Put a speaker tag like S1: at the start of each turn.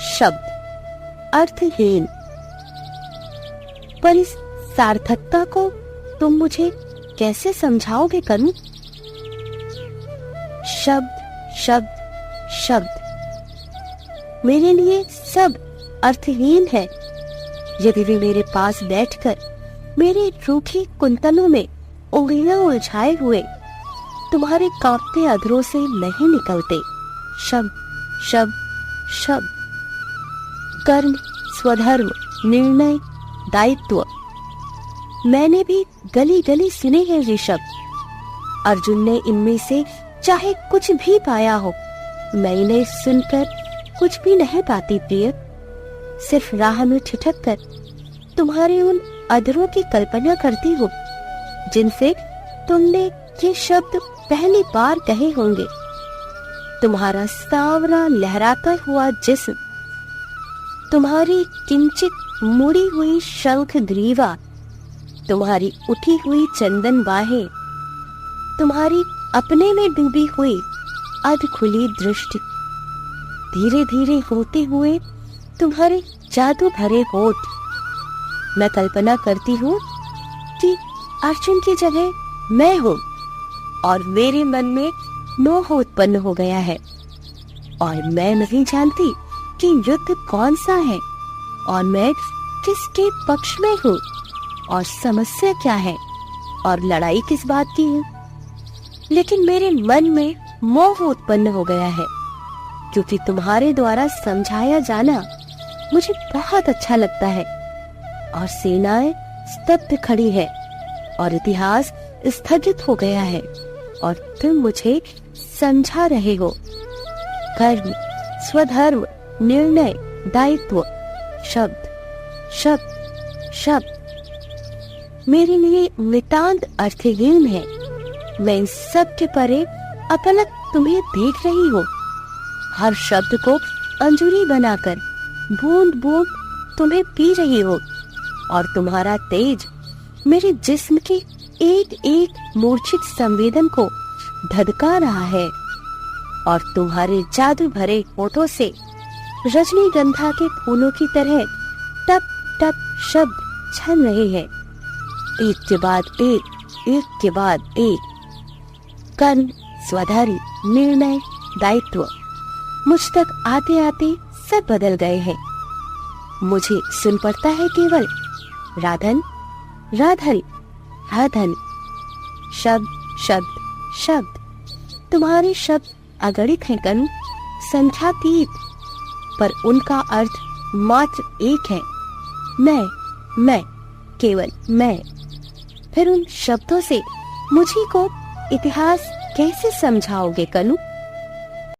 S1: शब्द अर्थहीन, पर इस सार्थकता को तुम मुझे कैसे समझाओगे कनु? शब्द शब्द शब्द मेरे लिए सब अर्थहीन है। यदि वे मेरे पास बैठकर मेरे रूखे कुंतलों में उंगलियां उलझाए हुए तुम्हारे कांपते अधरों से नहीं निकलते। शब्द शब्द शब्द, कर्म, स्वधर्म, निर्णय, दायित्व, मैंने भी गली गली सुने हैं ये शब्द। अर्जुन ने इनमें से चाहे कुछ भी पाया हो, मैं इन्हें सुनकर कुछ भी नहीं पाती प्रिय। सिर्फ राह में ठिठक कर तुम्हारे उन अधरों की कल्पना करती हूँ जिनसे तुमने ये शब्द पहली बार कहे होंगे। तुम्हारा सांवरा लहराता हुआ जिस्म, तुम्हारी किंचित मुड़ी हुई शंख ग्रीवा, तुम्हारी उठी हुई चंदन बाहें, तुम्हारी अपने में डूबी हुई अध खुली दृष्टि, धीरे धीरे होते हुए तुम्हारे जादू भरे होठ। मैं कल्पना करती हूँ कि अर्जुन की जगह मैं हूँ और मेरे मन में मोह उत्पन्न हो गया है और मैं नहीं जानती कि युद्ध कौन सा है और मैं किसके पक्ष में हूँ और समस्या क्या है और लड़ाई किस बात की है। लेकिन मेरे मन में मोह उत्पन्न हो गया है क्योंकि तुम्हारे द्वारा समझाया जाना मुझे बहुत अच्छा लगता है और सेनाएं स्तब्ध खड़ी है और इतिहास स्थगित हो गया है और तुम मुझे समझा रहे हो। कर्म, स्वधर्म, निर्णय, दायित्व, शब्द शब्द शब्द मेरे लिए नितांत अर्थहीन है। मैं इन सब के परे अपलक तुम्हें देख रही हूँ, हर शब्द को अंजूरी बनाकर बूंद बूंद तुम्हें पी रही हो और तुम्हारा तेज मेरे जिस्म के एक एक मूर्छित संवेदन को धधका रहा है और तुम्हारे जादू भरे होठों से रजनीगंधा के फूलों की तरह टप टप शब्द छन रहे हैं, एक के बाद एक के बाद एक। कर्म, स्वधर्म, निर्णय, दायित्व मुझ तक आते आते सब बदल गए हैं। मुझे सुन पड़ता है केवल राधन राधन राधन। शब्द शब्द शब्द तुम्हारे शब्द अगणित हैं कनु, संख्यातीत, पर उनका अर्थ मात्र एक है, मैं, केवल मैं। फिर उन शब्दों से मुझी को इतिहास कैसे समझाओगे कनु?